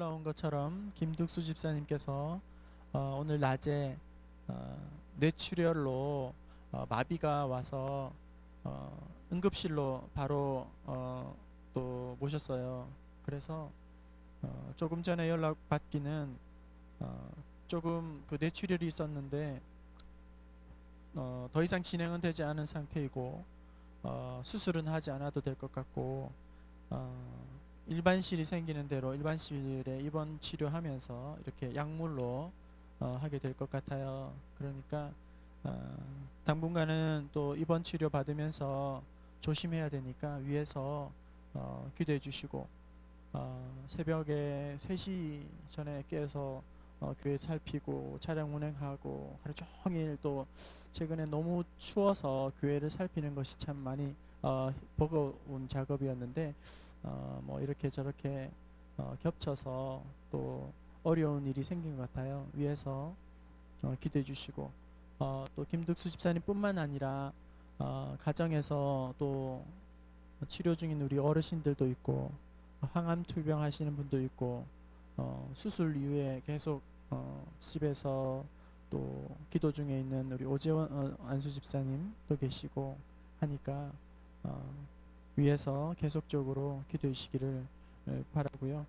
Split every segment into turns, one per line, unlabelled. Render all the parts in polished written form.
올라온 것처럼 김득수 집사님께서 오늘 낮에 뇌출혈로 마비가 와서 응급실로 바로 또 모셨어요. 그래서 조금 전에 연락받기는 조금 그 뇌출혈이 있었는데 더 이상 진행은 되지 않은 상태이고 수술은 하지 않아도 될 것 같고 일반실이 생기는 대로 일반실에 입원 치료하면서 이렇게 약물로 하게 될 것 같아요. 그러니까 당분간은 또 입원 치료 받으면서 조심해야 되니까 위에서 기도해 주시고 새벽에 3시 전에 깨서 교회 살피고 차량 운행하고 하루 종일 또 최근에 너무 추워서 교회를 살피는 것이 참 많이 버거운 작업이었는데 뭐 이렇게 저렇게 겹쳐서 또 어려운 일이 생긴 것 같아요. 위에서 기도해 주시고 또 김득수 집사님 뿐만 아니라 가정에서 또 치료 중인 우리 어르신들도 있고 항암 투병 하시는 분도 있고 수술 이후에 계속 집에서 또 기도 중에 있는 우리 오재원 안수 집사님도 계시고 하니까 위에서 계속적으로 기도해 주시기를 바라고요.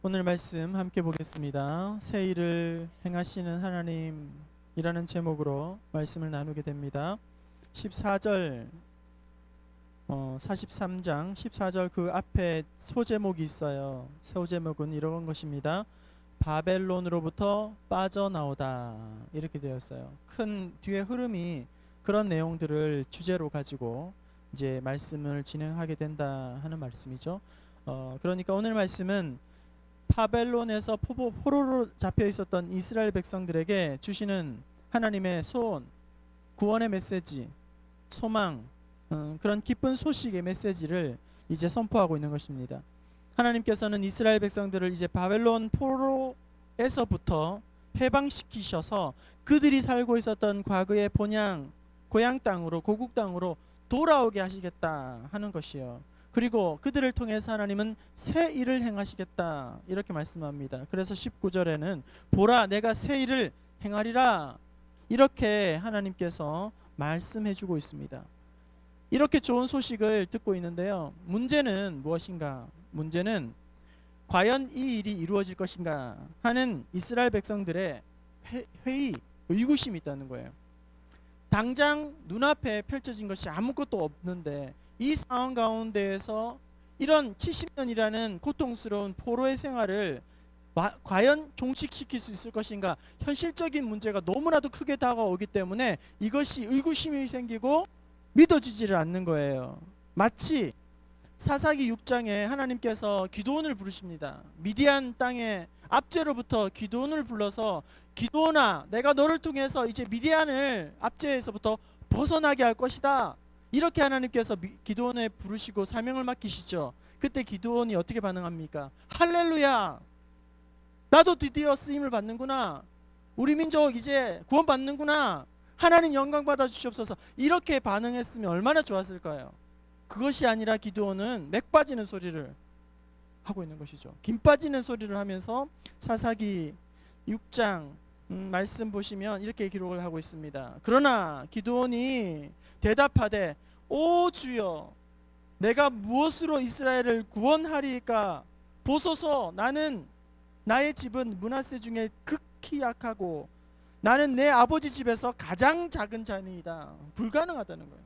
오늘 말씀 함께 보겠습니다. 새 일을 행하시는 하나님이라는 제목으로 말씀을 나누게 됩니다. 14절 43장 14절 그 앞에 소제목이 있어요. 소제목은 이런 것입니다. 바벨론으로부터 빠져나오다 이렇게 되었어요. 큰 뒤에 흐름이 그런 내용들을 주제로 가지고 이제 말씀을 진행하게 된다 하는 말씀이죠. 그러니까 오늘 말씀은 바벨론에서 포로로 잡혀 있었던 이스라엘 백성들에게 주시는 하나님의 소원, 구원의 메시지, 소망, 그런 기쁜 소식의 메시지를 이제 선포하고 있는 것입니다. 하나님께서는 이스라엘 백성들을 이제 바벨론 포로에서부터 해방시키셔서 그들이 살고 있었던 과거의 고향 땅으로 고국 땅으로 돌아오게 하시겠다 하는 것이요. 그리고 그들을 통해서 하나님은 새 일을 행하시겠다 이렇게 말씀합니다. 그래서 19절에는 보라 내가 새 일을 행하리라 이렇게 하나님께서 말씀해주고 있습니다. 이렇게 좋은 소식을 듣고 있는데요. 문제는 무엇인가? 문제는 과연 이 일이 이루어질 것인가 하는 이스라엘 백성들의 의구심이 있다는 거예요. 당장 눈앞에 펼쳐진 것이 아무것도 없는데 이 상황 가운데에서 이런 70년이라는 고통스러운 포로의 생활을 과연 종식시킬 수 있을 것인가? 현실적인 문제가 너무나도 크게 다가오기 때문에 이것이 의구심이 생기고 믿어지지를 않는 거예요. 마치 사사기 6장에 하나님께서 기드온을 부르십니다. 미디안 땅의 압제로부터 기드온을 불러서 기드온아 내가 너를 통해서 이제 미디안을 압제에서부터 벗어나게 할 것이다. 이렇게 하나님께서 기드온을 부르시고 사명을 맡기시죠. 그때 기드온이 어떻게 반응합니까? 할렐루야 나도 드디어 쓰임을 받는구나. 우리 민족 이제 구원받는구나. 하나님 영광 받아 주시옵소서. 이렇게 반응했으면 얼마나 좋았을까요? 그것이 아니라 기드온은 맥 빠지는 소리를 하고 있는 것이죠. 김 빠지는 소리를 하면서 사사기 6장 말씀 보시면 이렇게 기록을 하고 있습니다. 그러나 기드온이 대답하되 오 주여 내가 무엇으로 이스라엘을 구원하리까 보소서. 나의 집은 므낫세 중에 극히 약하고 나는 내 아버지 집에서 가장 작은 자니이다. 불가능하다는 거예요.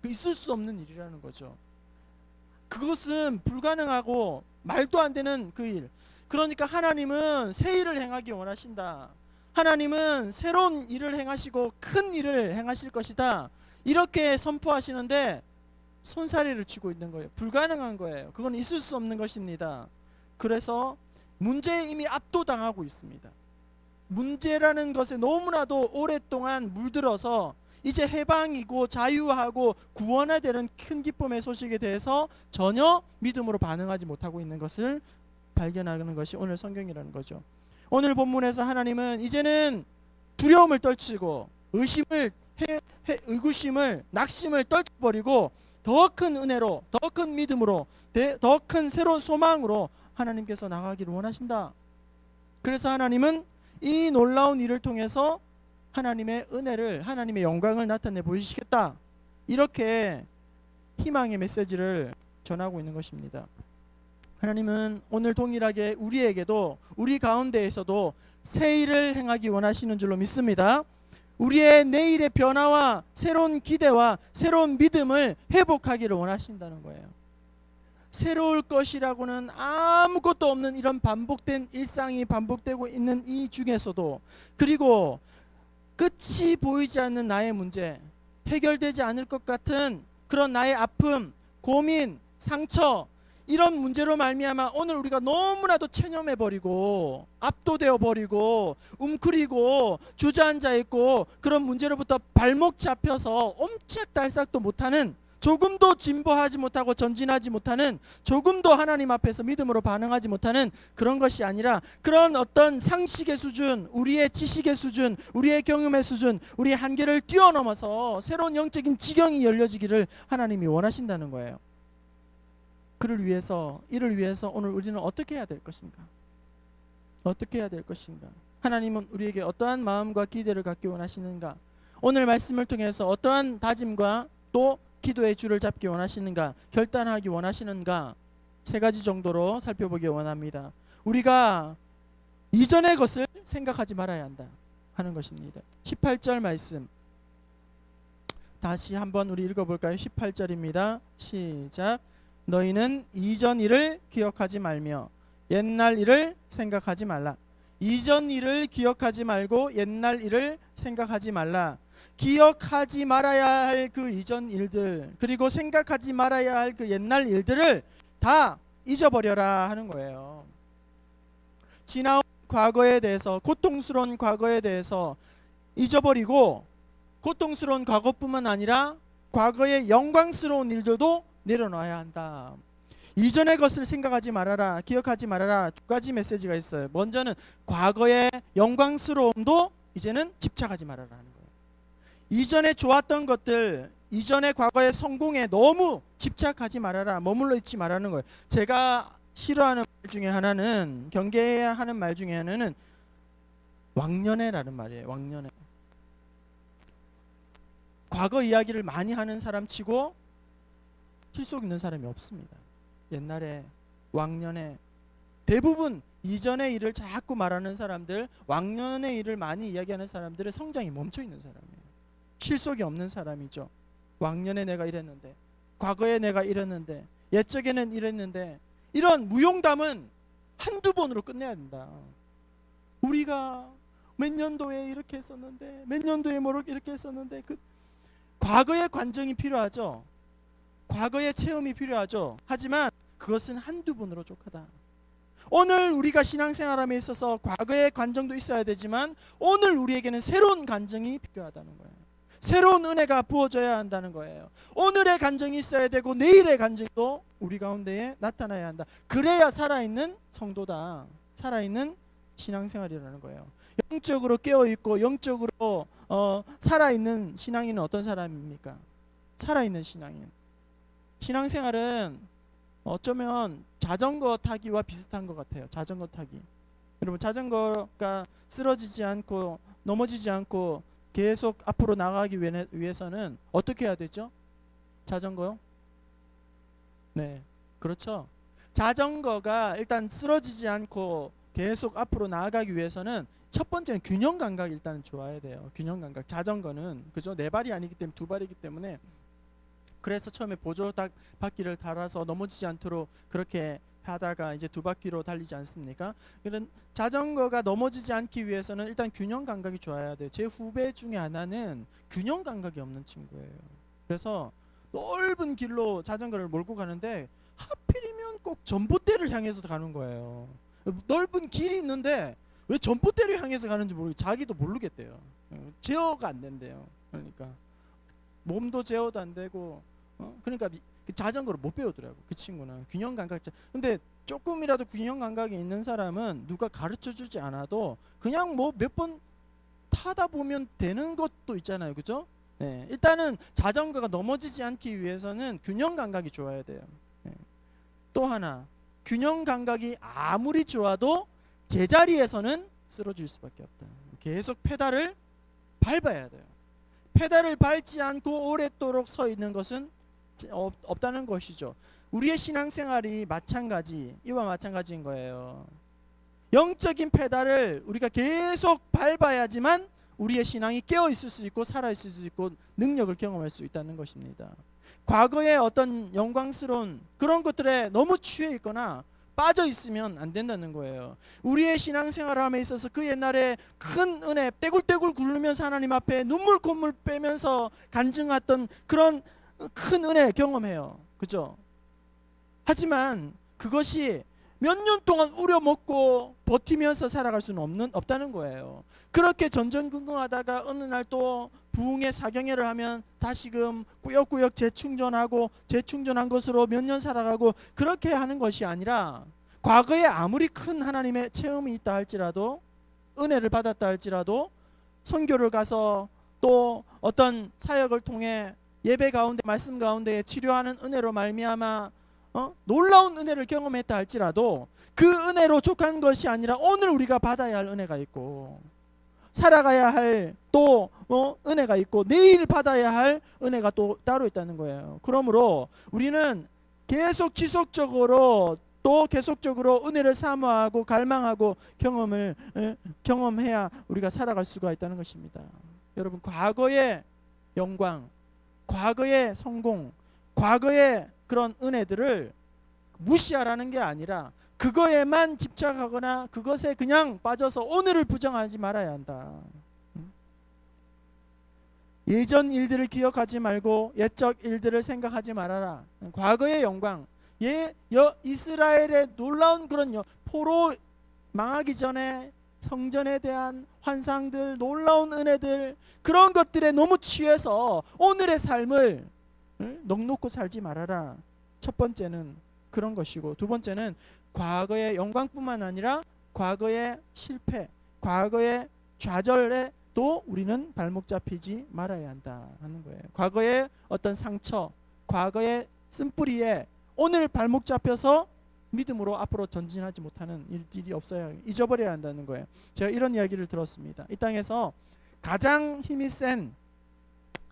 있을 수 없는 일이라는 거죠. 그것은 불가능하고 말도 안 되는 그 일. 그러니까 하나님은 새 일을 행하기 원하신다. 하나님은 새로운 일을 행하시고 큰 일을 행하실 것이다. 이렇게 선포하시는데 손사래를 치고 있는 거예요. 불가능한 거예요. 그건 있을 수 없는 것입니다. 그래서 문제에 이미 압도당하고 있습니다. 문제라는 것에 너무나도 오랫동안 물들어서 이제 해방이고 자유하고 구원화되는 큰 기쁨의 소식에 대해서 전혀 믿음으로 반응하지 못하고 있는 것을 발견하는 것이 오늘 성경이라는 거죠. 오늘 본문에서 하나님은 이제는 두려움을 떨치고 의구심을 낙심을 떨쳐버리고 더 큰 은혜로 더 큰 믿음으로 더 큰 새로운 소망으로 하나님께서 나가기를 원하신다. 그래서 하나님은 이 놀라운 일을 통해서 하나님의 은혜를, 하나님의 영광을 나타내 보이시겠다. 이렇게 희망의 메시지를 전하고 있는 것입니다. 하나님은 오늘 동일하게 우리에게도, 우리 가운데에서도 새 일을 행하기 원하시는 줄로 믿습니다. 우리의 내일의 변화와 새로운 기대와 새로운 믿음을 회복하기를 원하신다는 거예요. 새로울 것이라고는 아무것도 없는 이런 반복된 일상이 반복되고 있는 이 중에서도, 그리고 끝이 보이지 않는 나의 문제, 해결되지 않을 것 같은 그런 나의 아픔, 고민, 상처, 이런 문제로 말미암아 오늘 우리가 너무나도 체념해버리고 압도되어 버리고 웅크리고 주저앉아 있고, 그런 문제로부터 발목 잡혀서 옴짝달싹도 못하는, 조금도 진보하지 못하고 전진하지 못하는, 조금도 하나님 앞에서 믿음으로 반응하지 못하는 그런 것이 아니라, 그런 어떤 상식의 수준, 우리의 지식의 수준, 우리의 경험의 수준, 우리의 한계를 뛰어넘어서 새로운 영적인 지경이 열려지기를 하나님이 원하신다는 거예요. 이를 위해서 오늘 우리는 어떻게 해야 될 것인가? 어떻게 해야 될 것인가? 하나님은 우리에게 어떠한 마음과 기대를 갖기 원하시는가? 오늘 말씀을 통해서 어떠한 다짐과 또 기도의 줄을 잡기 원하시는가? 결단하기 원하시는가? 세 가지 정도로 살펴보기 원합니다. 우리가 이전의 것을 생각하지 말아야 한다 하는 것입니다. 18절 말씀 다시 한번 우리 읽어볼까요? 18절입니다. 시작. 너희는 이전 일을 기억하지 말며 옛날 일을 생각하지 말라. 이전 일을 기억하지 말고 옛날 일을 생각하지 말라. 기억하지 말아야 할 그 이전 일들, 그리고 생각하지 말아야 할 그 옛날 일들을 다 잊어버려라 하는 거예요. 지나온 과거에 대해서, 고통스러운 과거에 대해서 잊어버리고, 고통스러운 과거뿐만 아니라 과거의 영광스러운 일들도 내려놔야 한다. 이전의 것을 생각하지 말아라, 기억하지 말아라. 두 가지 메시지가 있어요. 먼저는 과거의 영광스러움도 이제는 집착하지 말아라 하는 거예요. 이전에 좋았던 것들, 이전의 과거의 성공에 너무 집착하지 말아라, 머물러 있지 말라는 거예요. 제가 싫어하는 말 중에 하나는, 경계해야 하는 말 중에 하나는 왕년회라는 말이에요. 왕년회. 과거 이야기를 많이 하는 사람 치고 실속 있는 사람이 없습니다. 옛날에, 왕년에, 대부분 이전의 일을 자꾸 말하는 사람들, 왕년의 일을 많이 이야기하는 사람들의 성장이 멈춰 있는 사람이에요. 실속이 없는 사람이죠. 왕년에 내가 이랬는데, 과거에 내가 이랬는데, 옛적에는 이랬는데, 이런 무용담은 한두 번으로 끝내야 된다. 우리가 몇 년도에 이렇게 했었는데, 몇 년도에 뭐 이렇게 했었는데, 그 과거의 관정이 필요하죠. 과거의 체험이 필요하죠. 하지만 그것은 한두 번으로 족하다. 오늘 우리가 신앙생활함에 있어서 과거의 관정도 있어야 되지만 오늘 우리에게는 새로운 관정이 필요하다는 거예요. 새로운 은혜가 부어져야 한다는 거예요. 오늘의 간증이 있어야 되고 내일의 간증도 우리 가운데에 나타나야 한다. 그래야 살아있는 성도다. 살아있는 신앙생활이라는 거예요. 영적으로 깨어있고 영적으로 살아있는 신앙인은 어떤 사람입니까? 살아있는 신앙인. 신앙생활은 어쩌면 자전거 타기와 비슷한 것 같아요. 자전거 타기. 여러분, 자전거가 쓰러지지 않고 넘어지지 않고 계속 앞으로 나가기 위해서는 어떻게 해야 되죠? 자전거요? 네, 그렇죠. 자전거가 일단 쓰러지지 않고 계속 앞으로 나아가기 위해서는 첫 번째는 균형 감각이 일단 좋아야 돼요. 균형 감각. 자전거는 그죠? 네 발이 아니기 때문에 두 발이기 때문에, 그래서 처음에 보조 바퀴를 달아서 넘어지지 않도록 그렇게 하다가 이제 두 바퀴로 달리지 않습니까? 그런 자전거가 넘어지지 않기 위해서는 일단 균형 감각이 좋아야 돼요. 제 후배 중에 하나는 균형 감각이 없는 친구예요. 그래서 넓은 길로 자전거를 몰고 가는데 하필이면 꼭 전봇대를 향해서 가는 거예요. 넓은 길이 있는데 왜 전봇대를 향해서 가는지 모르고 자기도 모르겠대요. 제어가 안 된대요. 그러니까 몸도 제어도 안 되고 그러니까 자전거를 못 배우더라고. 그 친구는 균형 감각. 근데 조금이라도 균형 감각이 있는 사람은 누가 가르쳐 주지 않아도 그냥 뭐 몇 번 타다 보면 되는 것도 있잖아요. 그죠? 네. 일단은 자전거가 넘어지지 않기 위해서는 균형 감각이 좋아야 돼요. 네. 또 하나, 균형 감각이 아무리 좋아도 제자리에서는 쓰러질 수밖에 없다. 계속 페달을 밟아야 돼요. 페달을 밟지 않고 오랫도록 서 있는 것은 없다는 것이죠. 우리의 신앙생활이 이와 마찬가지인 거예요. 영적인 페달을 우리가 계속 밟아야지만 우리의 신앙이 깨어 있을 수 있고 살아 있을 수 있고 능력을 경험할 수 있다는 것입니다. 과거의 어떤 영광스러운 그런 것들에 너무 취해 있거나 빠져 있으면 안 된다는 거예요. 우리의 신앙생활함에 있어서 그 옛날에 큰 은혜 떼굴떼굴 굴르면서 하나님 앞에 눈물 콧물 빼면서 간증했던 그런 큰 은혜 경험해요. 그죠? 하지만 그것이 몇 년 동안 우려먹고 버티면서 살아갈 수는 없다는 거예요. 그렇게 전전긍긍하다가 어느 날 또 부흥의 사경회를 하면 다시금 꾸역꾸역 재충전한 것으로 몇 년 살아가고 그렇게 하는 것이 아니라 과거에 아무리 큰 하나님의 체험이 있다 할지라도 은혜를 받았다 할지라도 선교를 가서 또 어떤 사역을 통해 예배 가운데 말씀 가운데 치료하는 은혜로 말미암아 놀라운 은혜를 경험했다 할지라도 그 은혜로 족한 것이 아니라 오늘 우리가 받아야 할 은혜가 있고 살아가야 할 또 은혜가 있고 내일 받아야 할 은혜가 또 따로 있다는 거예요. 그러므로 우리는 계속 지속적으로 또 계속적으로 은혜를 사모하고 갈망하고 경험해야 우리가 살아갈 수가 있다는 것입니다. 여러분, 과거의 영광, 과거의 성공, 과거의 그런 은혜들을 무시하라는 게 아니라 그거에만 집착하거나 그것에 그냥 빠져서 오늘을 부정하지 말아야 한다. 예전 일들을 기억하지 말고 옛적 일들을 생각하지 말아라. 과거의 영광, 이스라엘의 놀라운 그런 포로 망하기 전에 성전에 대한 환상들, 놀라운 은혜들, 그런 것들에 너무 취해서 오늘의 삶을 넉놓고 살지 말아라. 첫 번째는 그런 것이고, 두 번째는 과거의 영광뿐만 아니라 과거의 실패, 과거의 좌절에 또 우리는 발목 잡히지 말아야 한다 하는 거예요. 과거의 어떤 상처, 과거의 쓴뿌리에 오늘 발목 잡혀서 믿음으로 앞으로 전진하지 못하는 일들이 없어야, 잊어버려야 한다는 거예요. 제가 이런 이야기를 들었습니다. 이 땅에서 가장 힘이 센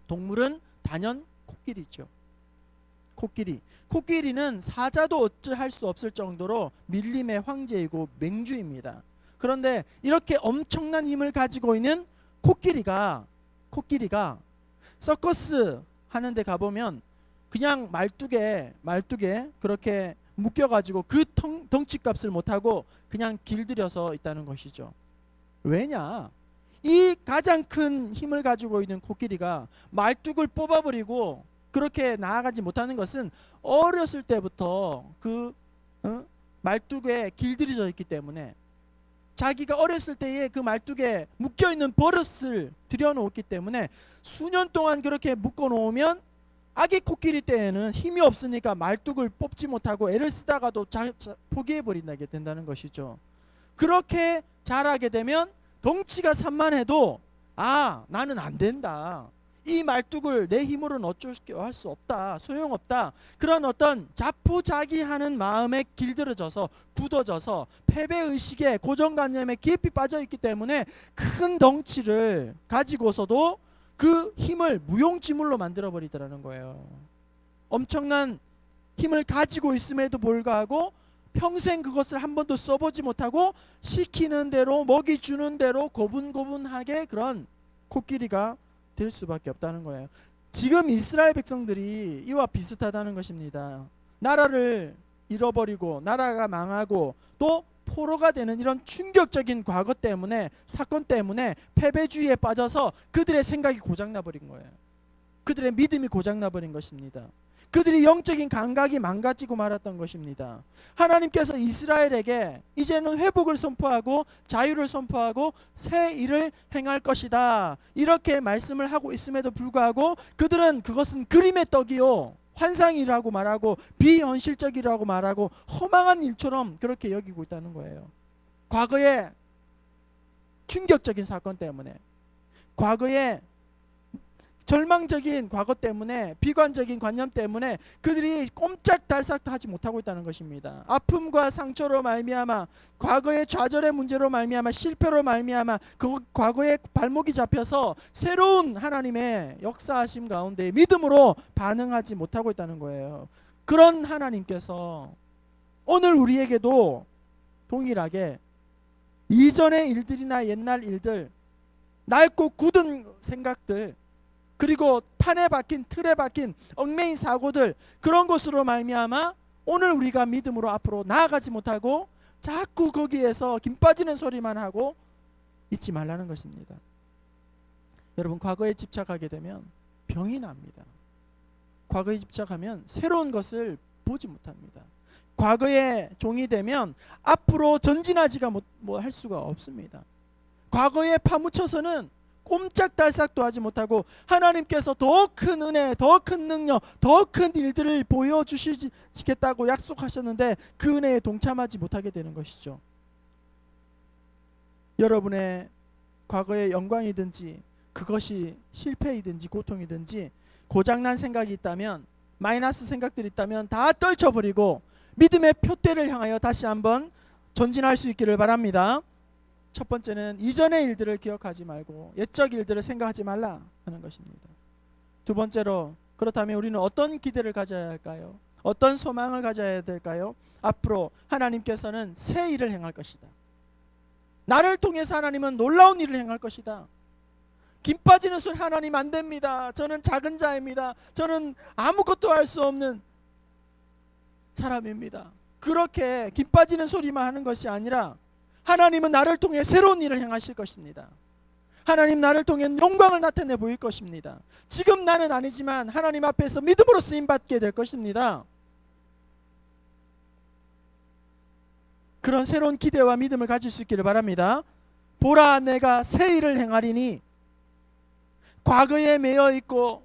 동물은 단연 코끼리죠. 코끼리는 사자도 어찌할 수 없을 정도로 밀림의 황제이고 맹주입니다. 그런데 이렇게 엄청난 힘을 가지고 있는 코끼리가 서커스 하는데 가보면 그냥 말뚝에 그렇게 묶여가지고 그 덩치값을 못하고 그냥 길들여서 있다는 것이죠. 왜냐? 이 가장 큰 힘을 가지고 있는 코끼리가 말뚝을 뽑아버리고 그렇게 나아가지 못하는 것은 어렸을 때부터 그 말뚝에 길들여져 있기 때문에, 자기가 어렸을 때에 그 말뚝에 묶여있는 버릇을 들여놓았기 때문에 수년 동안 그렇게 묶어놓으면 아기 코끼리 때에는 힘이 없으니까 말뚝을 뽑지 못하고 애를 쓰다가도 포기해버린다게 된다는 것이죠. 그렇게 자라게 되면 덩치가 산만해도 나는 안 된다, 이 말뚝을 내 힘으로는 어쩔 수 없다, 소용없다, 그런 어떤 자포자기하는 마음에 길들여져서 굳어져서 패배의식에 고정관념에 깊이 빠져있기 때문에 큰 덩치를 가지고서도 그 힘을 무용지물로 만들어버리더라는 거예요. 엄청난 힘을 가지고 있음에도 불구하고 평생 그것을 한 번도 써보지 못하고 시키는 대로 먹이 주는 대로 고분고분하게 그런 코끼리가 될 수밖에 없다는 거예요. 지금 이스라엘 백성들이 이와 비슷하다는 것입니다. 나라를 잃어버리고 나라가 망하고 또 포로가 되는 이런 충격적인 과거 때문에, 사건 때문에 패배주의에 빠져서 그들의 생각이 고장나버린 거예요. 그들의 믿음이 고장나버린 것입니다. 그들이 영적인 감각이 망가지고 말았던 것입니다. 하나님께서 이스라엘에게 이제는 회복을 선포하고 자유를 선포하고 새 일을 행할 것이다, 이렇게 말씀을 하고 있음에도 불구하고 그들은 그것은 그림의 떡이요, 환상이라고 말하고 비현실적이라고 말하고 허망한 일처럼 그렇게 여기고 있다는 거예요. 과거의 충격적인 사건 때문에, 과거의 절망적인 과거 때문에, 비관적인 관념 때문에 그들이 꼼짝달싹도 하지 못하고 있다는 것입니다. 아픔과 상처로 말미암아, 과거의 좌절의 문제로 말미암아, 실패로 말미암아 그 과거의 발목이 잡혀서 새로운 하나님의 역사하심 가운데 믿음으로 반응하지 못하고 있다는 거예요. 그런 하나님께서 오늘 우리에게도 동일하게 이전의 일들이나 옛날 일들, 낡고 굳은 생각들, 그리고 판에 박힌, 틀에 박힌 얽매인 사고들, 그런 것으로 말미암아 오늘 우리가 믿음으로 앞으로 나아가지 못하고 자꾸 거기에서 김 빠지는 소리만 하고 있지 말라는 것입니다. 여러분, 과거에 집착하게 되면 병이 납니다. 과거에 집착하면 새로운 것을 보지 못합니다. 과거의 종이 되면 앞으로 전진하지가 할 수가 없습니다. 과거에 파묻혀서는 꼼짝달싹도 하지 못하고 하나님께서 더 큰 은혜, 더 큰 능력, 더 큰 일들을 보여주시겠다고 약속하셨는데 그 은혜에 동참하지 못하게 되는 것이죠. 여러분의 과거의 영광이든지 그것이 실패이든지 고통이든지 고장난 생각이 있다면, 마이너스 생각들이 있다면 다 떨쳐버리고 믿음의 표대를 향하여 다시 한번 전진할 수 있기를 바랍니다. 첫 번째는 이전의 일들을 기억하지 말고 옛적 일들을 생각하지 말라 하는 것입니다. 두 번째로, 그렇다면 우리는 어떤 기대를 가져야 할까요? 어떤 소망을 가져야 될까요? 앞으로 하나님께서는 새 일을 행할 것이다. 나를 통해서 하나님은 놀라운 일을 행할 것이다. 김 빠지는 소리, 하나님 안 됩니다. 저는 작은 자입니다. 저는 아무것도 할 수 없는 사람입니다. 그렇게 김 빠지는 소리만 하는 것이 아니라 하나님은 나를 통해 새로운 일을 행하실 것입니다. 하나님 나를 통해 영광을 나타내 보일 것입니다. 지금 나는 아니지만 하나님 앞에서 믿음으로 쓰임받게 될 것입니다. 그런 새로운 기대와 믿음을 가질 수 있기를 바랍니다. 보라, 내가 새 일을 행하리니. 과거에 매여 있고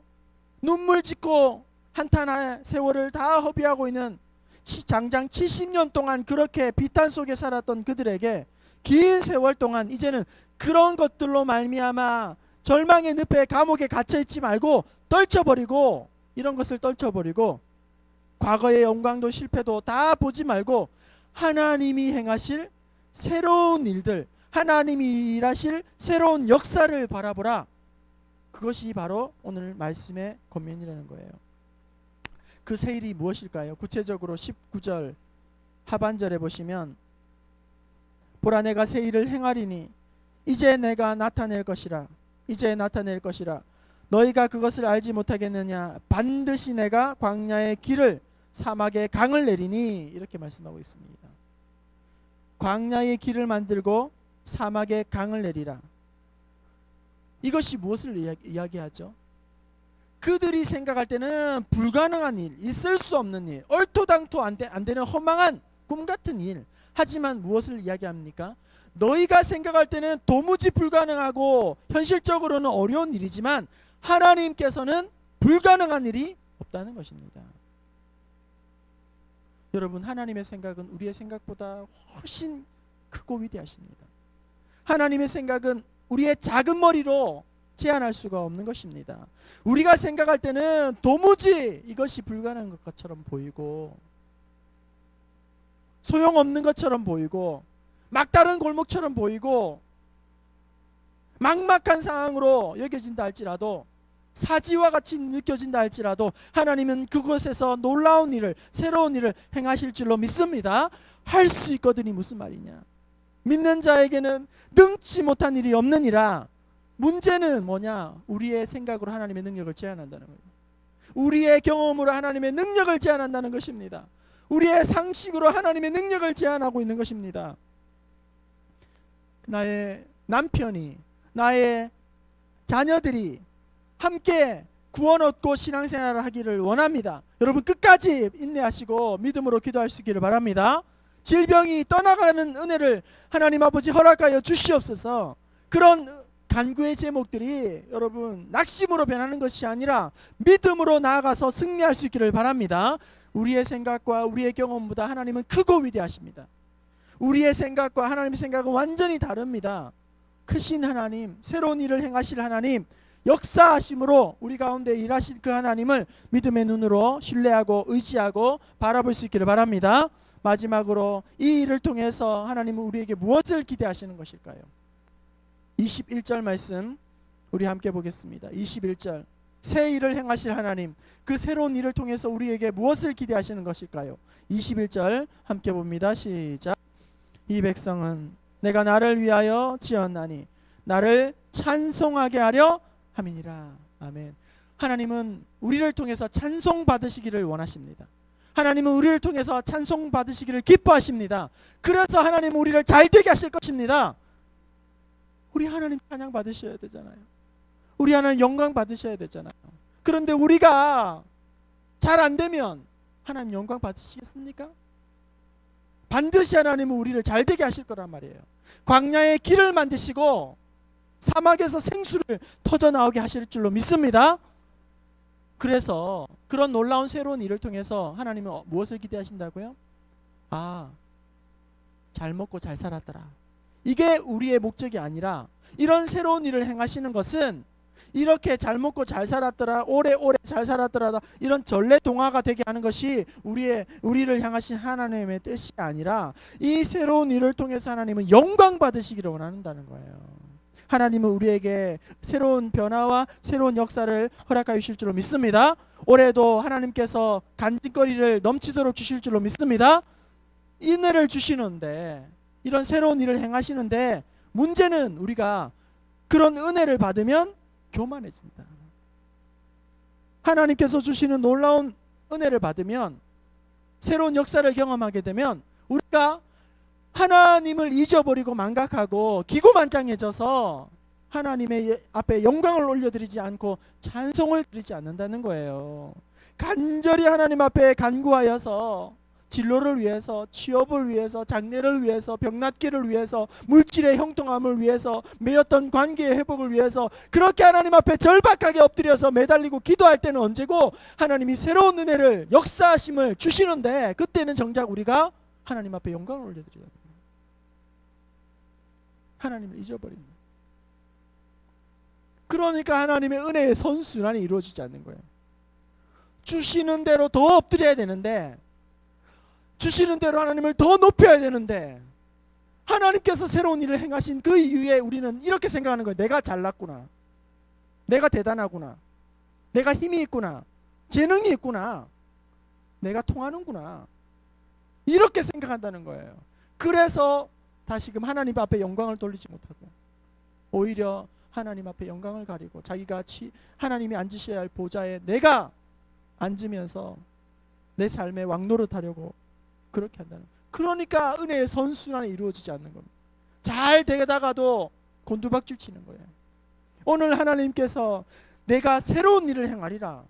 눈물 짓고 한탄의 세월을 다 허비하고 있는 장장 70년 동안 그렇게 비탄 속에 살았던 그들에게 긴 세월 동안 이제는 그런 것들로 말미암아 절망의 늪에 감옥에 갇혀 있지 말고 떨쳐버리고, 이런 것을 떨쳐버리고 과거의 영광도 실패도 다 보지 말고 하나님이 행하실 새로운 일들, 하나님이 일하실 새로운 역사를 바라보라. 그것이 바로 오늘 말씀의 권면이라는 거예요. 그 새 일이 무엇일까요? 구체적으로 19절 하반절에 보시면, 보라, 내가 새 일을 행하리니 이제 내가 나타낼 것이라. 이제 나타낼 것이라. 너희가 그것을 알지 못하겠느냐? 반드시 내가 광야의 길을, 사막의 강을 내리니. 이렇게 말씀하고 있습니다. 광야의 길을 만들고 사막의 강을 내리라. 이것이 무엇을 이야기하죠? 그들이 생각할 때는 불가능한 일, 있을 수 없는 일, 얼토당토 안 되는 허망한 꿈 같은 일. 하지만 무엇을 이야기합니까? 너희가 생각할 때는 도무지 불가능하고 현실적으로는 어려운 일이지만 하나님께서는 불가능한 일이 없다는 것입니다. 여러분, 하나님의 생각은 우리의 생각보다 훨씬 크고 위대하십니다. 하나님의 생각은 우리의 작은 머리로 제한할 수가 없는 것입니다. 우리가 생각할 때는 도무지 이것이 불가능한 것처럼 보이고 소용없는 것처럼 보이고 막다른 골목처럼 보이고 막막한 상황으로 여겨진다 할지라도, 사지와 같이 느껴진다 할지라도 하나님은 그곳에서 놀라운 일을, 새로운 일을 행하실 줄로 믿습니다. 할 수 있거든이 무슨 말이냐? 믿는 자에게는 능치 못한 일이 없느니라. 문제는 뭐냐? 우리의 생각으로 하나님의 능력을 제한한다는 거예요. 우리의 경험으로 하나님의 능력을 제한한다는 것입니다. 우리의 상식으로 하나님의 능력을 제한하고 있는 것입니다. 나의 남편이, 나의 자녀들이 함께 구원 얻고 신앙생활을 하기를 원합니다. 여러분, 끝까지 인내하시고 믿음으로 기도할 수 있기를 바랍니다. 질병이 떠나가는 은혜를 하나님 아버지 허락하여 주시옵소서. 그런 간구의 제목들이 여러분 낙심으로 변하는 것이 아니라 믿음으로 나아가서 승리할 수 있기를 바랍니다. 우리의 생각과 우리의 경험보다 하나님은 크고 위대하십니다. 우리의 생각과 하나님의 생각은 완전히 다릅니다. 크신 하나님, 새로운 일을 행하실 하나님, 역사하심으로 우리 가운데 일하신 그 하나님을 믿음의 눈으로 신뢰하고 의지하고 바라볼 수 있기를 바랍니다. 마지막으로 이 일을 통해서 하나님은 우리에게 무엇을 기대하시는 것일까요? 21절 말씀 우리 함께 보겠습니다. 21절, 새 일을 행하실 하나님, 그 새로운 일을 통해서 우리에게 무엇을 기대하시는 것일까요? 21절 함께 봅니다. 시작. 이 백성은 내가 나를 위하여 지었나니 나를 찬송하게 하려 함이니라. 아멘. 하나님은 우리를 통해서 찬송 받으시기를 원하십니다. 하나님은 우리를 통해서 찬송 받으시기를 기뻐하십니다. 그래서 하나님은 우리를 잘되게 하실 것입니다. 우리 하나님 찬양 받으셔야 되잖아요. 우리 하나님 영광 받으셔야 되잖아요. 그런데 우리가 잘 안 되면 하나님 영광 받으시겠습니까? 반드시 하나님은 우리를 잘되게 하실 거란 말이에요. 광야에 길을 만드시고 사막에서 생수를 터져 나오게 하실 줄로 믿습니다. 그래서 그런 놀라운 새로운 일을 통해서 하나님은 무엇을 기대하신다고요? 잘 먹고 잘 살았더라. 이게 우리의 목적이 아니라, 이런 새로운 일을 행하시는 것은 이렇게 잘 먹고 잘 살았더라, 오래오래 잘 살았더라, 이런 전래동화가 되게 하는 것이 우리를 향하신 하나님의 뜻이 아니라, 이 새로운 일을 통해서 하나님은 영광 받으시기를 원한다는 거예요. 하나님은 우리에게 새로운 변화와 새로운 역사를 허락하여 주실 줄로 믿습니다. 올해도 하나님께서 간증거리를 넘치도록 주실 줄로 믿습니다. 은혜를 주시는데, 이런 새로운 일을 행하시는데, 문제는 우리가 그런 은혜를 받으면 교만해진다. 하나님께서 주시는 놀라운 은혜를 받으면, 새로운 역사를 경험하게 되면 우리가 하나님을 잊어버리고 망각하고 기고만장해져서 하나님의 앞에 영광을 올려드리지 않고 찬송을 드리지 않는다는 거예요. 간절히 하나님 앞에 간구하여서 진로를 위해서, 취업을 위해서, 장래를 위해서, 병낫기를 위해서, 물질의 형통함을 위해서, 매였던 관계의 회복을 위해서 그렇게 하나님 앞에 절박하게 엎드려서 매달리고 기도할 때는 언제고, 하나님이 새로운 은혜를, 역사하심을 주시는데 그때는 정작 우리가 하나님 앞에 영광을 올려드려야 됩니다. 하나님을 잊어버립니다. 그러니까 하나님의 은혜의 선순환이 이루어지지 않는 거예요. 주시는 대로 더 엎드려야 되는데, 주시는 대로 하나님을 더 높여야 되는데, 하나님께서 새로운 일을 행하신 그 이후에 우리는 이렇게 생각하는 거예요. 내가 잘났구나, 내가 대단하구나, 내가 힘이 있구나, 재능이 있구나, 내가 통하는구나, 이렇게 생각한다는 거예요. 그래서 다시금 하나님 앞에 영광을 돌리지 못하고 오히려 하나님 앞에 영광을 가리고 자기가 하나님이 앉으셔야 할 보좌에 내가 앉으면서 내 삶의 왕노릇하려고 그렇게 한다는 거예요. 그러니까 은혜의 선순환이 이루어지지 않는 겁니다. 잘 되다가도 곤두박질 치는 거예요. 오늘 하나님께서 내가 새로운 일을 행하리라,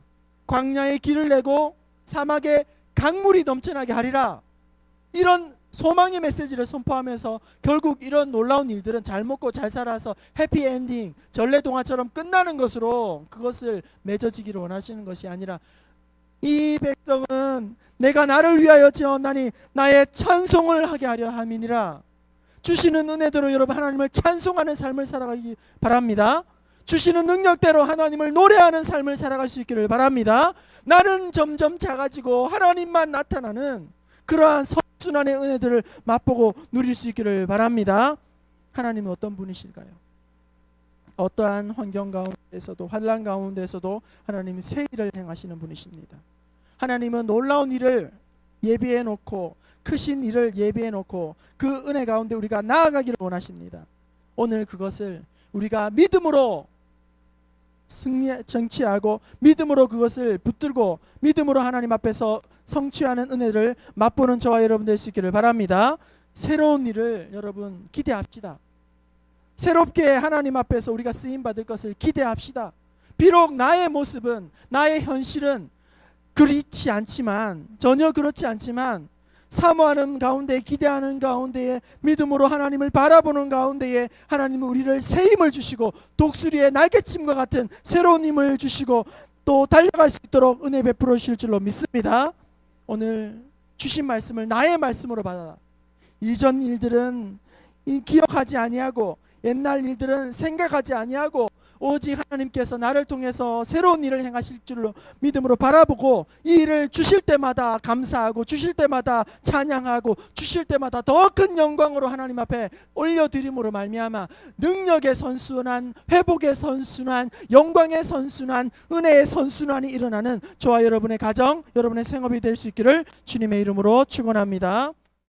광야에 길을 내고 사막에 강물이 넘쳐나게 하리라, 이런 소망의 메시지를 선포하면서 결국 이런 놀라운 일들은 잘 먹고 잘 살아서 해피엔딩, 전래동화처럼 끝나는 것으로 그것을 맺어지기를 원하시는 것이 아니라, 이 백성은 내가 나를 위하여 지었나니 나의 찬송을 하게 하려 함이니라. 주시는 은혜대로 여러분 하나님을 찬송하는 삶을 살아가기 바랍니다. 주시는 능력대로 하나님을 노래하는 삶을 살아갈 수 있기를 바랍니다. 나는 점점 작아지고 하나님만 나타나는 그러한 선순환의 은혜들을 맛보고 누릴 수 있기를 바랍니다. 하나님은 어떤 분이실까요? 어떠한 환경 가운데서도, 환난 가운데서도 하나님이 새 일을 행하시는 분이십니다. 하나님은 놀라운 일을 예비해 놓고, 크신 일을 예비해 놓고 그 은혜 가운데 우리가 나아가기를 원하십니다. 오늘 그것을 우리가 믿음으로 정치하고 믿음으로 그것을 붙들고 믿음으로 하나님 앞에서 성취하는 은혜를 맛보는 저와 여러분 될 수 있기를 바랍니다. 새로운 일을 여러분 기대합시다. 새롭게 하나님 앞에서 우리가 쓰임받을 것을 기대합시다. 비록 나의 모습은, 나의 현실은 그렇지 않지만, 전혀 그렇지 않지만, 사모하는 가운데, 기대하는 가운데에, 믿음으로 하나님을 바라보는 가운데에 하나님은 우리를 새 힘을 주시고 독수리의 날개침과 같은 새로운 힘을 주시고 또 달려갈 수 있도록 은혜 베풀어 주실 줄로 믿습니다. 오늘 주신 말씀을 나의 말씀으로 받아라. 이전 일들은 기억하지 아니하고, 옛날 일들은 생각하지 아니하고, 오직 하나님께서 나를 통해서 새로운 일을 행하실 줄로 믿음으로 바라보고 이 일을 주실 때마다 감사하고 주실 때마다 찬양하고 주실 때마다 더 큰 영광으로 하나님 앞에 올려드림으로 말미암아 능력의 선순환, 회복의 선순환, 영광의 선순환, 은혜의 선순환이 일어나는 저와 여러분의 가정, 여러분의 생업이 될 수 있기를 주님의 이름으로 축원합니다.